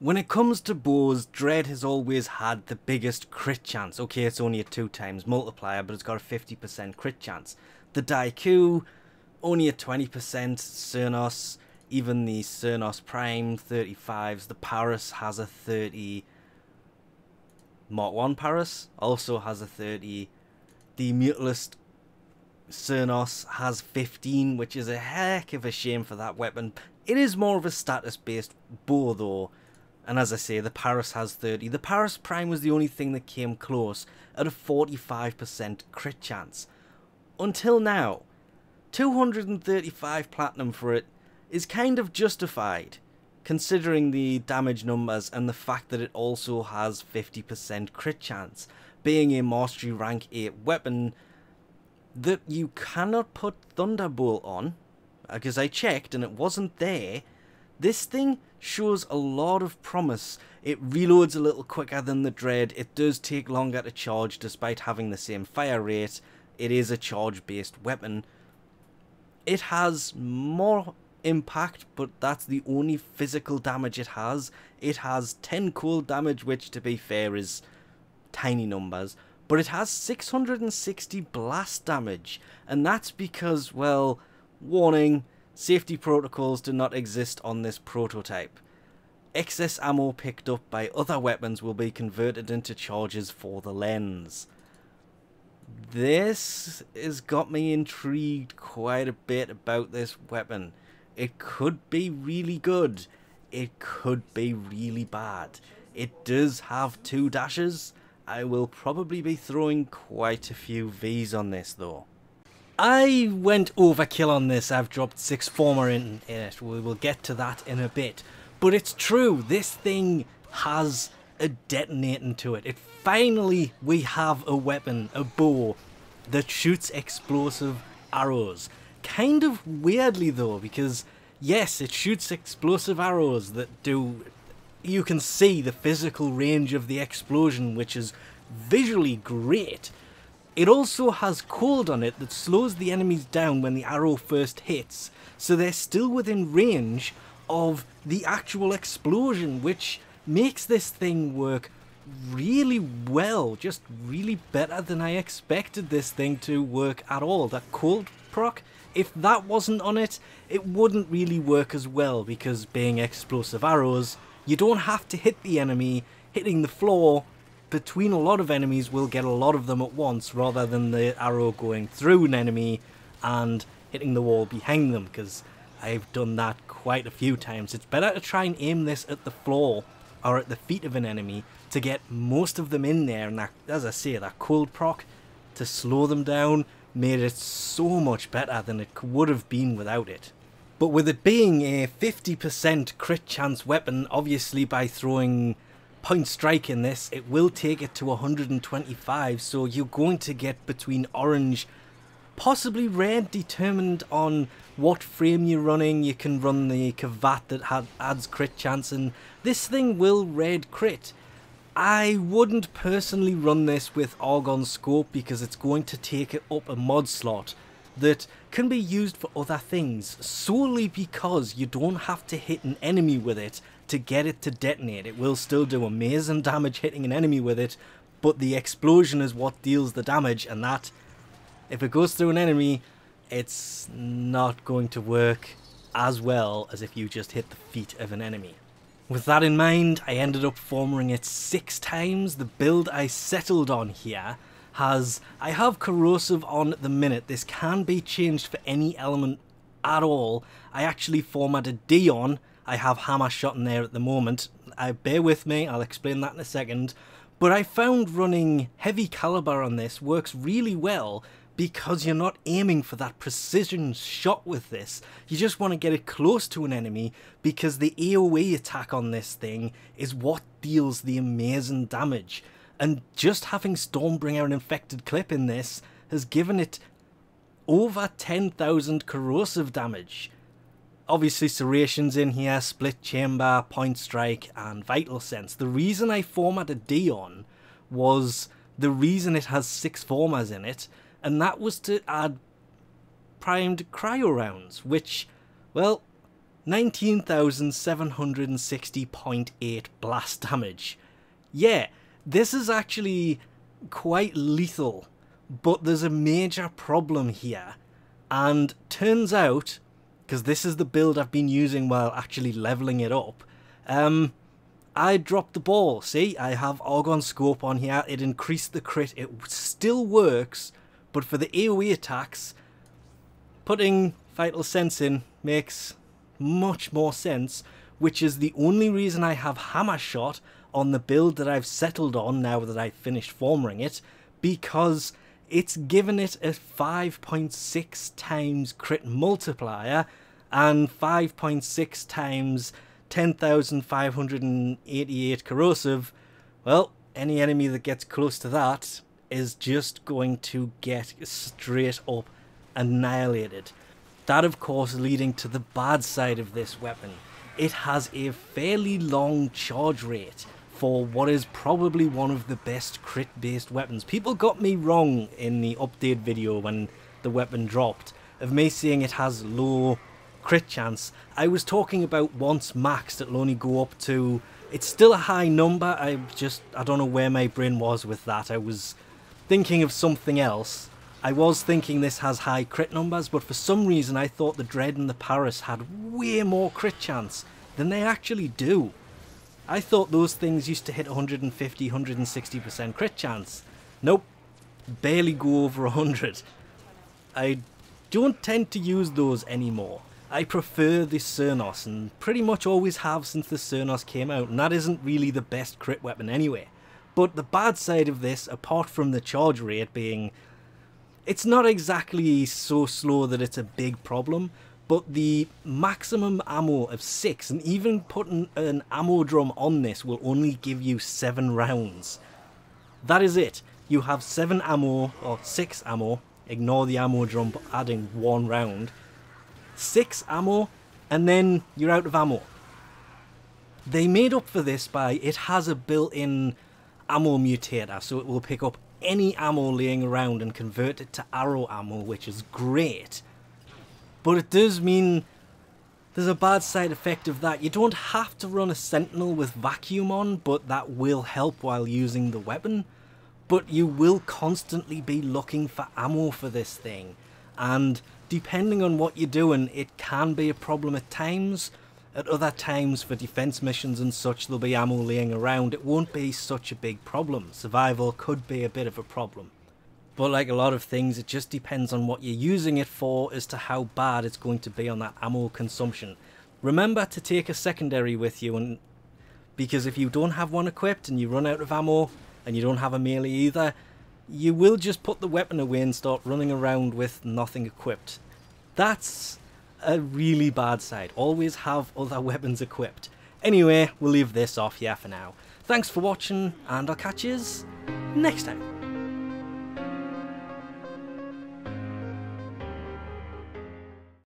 When it comes to bows, Dread has always had the biggest crit chance. Okay, it's only a 2 times multiplier, but it's got a 50% crit chance. The Daiku, only a 20%. Cernos, even the Cernos Prime 35s. The Paris has a 30. Mark 1 Paris also has a 30. The Mutalist Cernos has 15, which is a heck of a shame for that weapon. It is more of a status-based bow though. And as I say, the Paris has 30. The Paris Prime was the only thing that came close at a 45% crit chance. Until now, 235 platinum for it is kind of justified, considering the damage numbers and the fact that it also has 50% crit chance. Being a Mastery Rank 8 weapon that you cannot put Thunderbolt on, because I checked and it wasn't there. This thing shows a lot of promise. It reloads a little quicker than the Dread. It does take longer to charge despite having the same fire rate. It is a charge based weapon. It has more impact, but that's the only physical damage it has. It has 10 cold damage, which to be fair is tiny numbers, but it has 660 blast damage, and that's because, well, warning, safety protocols do not exist on this prototype. Excess ammo picked up by other weapons will be converted into charges for the Lenz. This has got me intrigued quite a bit about this weapon. It could be really good. It could be really bad. It does have 2 dashes. I will probably be throwing quite a few V's on this though. I went overkill on this. I've dropped 6 forma in it. We will get to that in a bit. But it's true, this thing has a detonating to it. Finally, we have a weapon, a bow, that shoots explosive arrows. Kind of weirdly though, because yes, it shoots explosive arrows that do... You can see the physical range of the explosion, which is visually great. It also has cold on it that slows the enemies down when the arrow first hits, so they're still within range of the actual explosion, which makes this thing work really well, just really better than I expected this thing to work at all. That cold proc, if that wasn't on it, it wouldn't really work as well, because being explosive arrows, you don't have to hit the enemy. Hitting the floor between a lot of enemies will get a lot of them at once, rather than the arrow going through an enemy and hitting the wall behind them, because I've done that quite a few times. It's better to try and aim this at the floor or at the feet of an enemy to get most of them in there, and that, as I say, that cold proc to slow them down made it so much better than it would have been without it. But with it being a 50% crit chance weapon, obviously by throwing point strike in this, it will take it to 125, so you're going to get between orange, possibly red, determined on what frame you're running. You can run the Kavat that adds crit chance, and this thing will red crit. I wouldn't personally run this with Argon Scope because it's going to take it up a mod slot that can be used for other things, solely because you don't have to hit an enemy with it to get it to detonate. It will still do amazing damage hitting an enemy with it, but the explosion is what deals the damage, and that, if it goes through an enemy, it's not going to work as well as if you just hit the feet of an enemy. With that in mind, I ended up forming it 6 times. The build I settled on here I have corrosive on at the minute. This can be changed for any element at all. I actually formatted D on. I have hammer shot in there at the moment. Bear with me, I'll explain that in a second. But I found running heavy caliber on this works really well, because you're not aiming for that precision shot with this. You just want to get it close to an enemy, because the AoE attack on this thing is what deals the amazing damage. And just having Stormbringer and Infected Clip in this has given it over 10,000 corrosive damage. Obviously Serration's in here, Split Chamber, Point Strike and Vital Sense. The reason I formatted D on was the reason it has 6 formas in it, and that was to add primed cryo rounds, which, well, 19,760.8 blast damage. Yeah, this is actually quite lethal, but there's a major problem here. And turns out, because this is the build I've been using while actually leveling it up, I dropped the ball. See, I have Argon Scope on here. It increased the crit. It still works, but for the AoE attacks, putting Vital Sense in makes much more sense, which is the only reason I have Hammer Shot on the build that I've settled on now that I've finished forming it, because it's given it a 5.6 times crit multiplier and 5.6 times 10,588 corrosive. Well, any enemy that gets close to that is just going to get straight up annihilated. That, of course, leading to the bad side of this weapon. It has a fairly long charge rate for what is probably one of the best crit-based weapons. People got me wrong in the update video when the weapon dropped, of me saying it has low crit chance. I was talking about once maxed, it'll only go up to... It's still a high number, I don't know where my brain was with that. I was thinking of something else. I was thinking this has high crit numbers, but for some reason I thought the Dread and the Paris had way more crit chance than they actually do. I thought those things used to hit 150, 160% crit chance. Nope, barely go over 100. I don't tend to use those anymore. I prefer the Cernos, and pretty much always have since the Cernos came out, and that isn't really the best crit weapon anyway. But the bad side of this, apart from the charge rate being... It's not exactly so slow that it's a big problem, but the maximum ammo of 6, and even putting an ammo drum on this will only give you 7 rounds. That is it. You have 7 ammo, or 6 ammo, ignore the ammo drum adding 1 round, 6 ammo, and then you're out of ammo. They made up for this by, it has a built-in ammo mutator, so it will pick up any ammo laying around and convert it to arrow ammo, which is great. But it does mean there's a bad side effect of that. You don't have to run a sentinel with vacuum on, but that will help while using the weapon. But you will constantly be looking for ammo for this thing, and depending on what you're doing, it can be a problem at times. At other times, for defense missions and such, there'll be ammo laying around. It won't be such a big problem. Survival could be a bit of a problem. But like a lot of things, it just depends on what you're using it for as to how bad it's going to be on that ammo consumption. Remember to take a secondary with you, because if you don't have one equipped and you run out of ammo and you don't have a melee either, you will just put the weapon away and start running around with nothing equipped. That's a really bad side. Always have other weapons equipped. Anyway, we'll leave this off here for now. Thanks for watching, and I'll catch yous next time.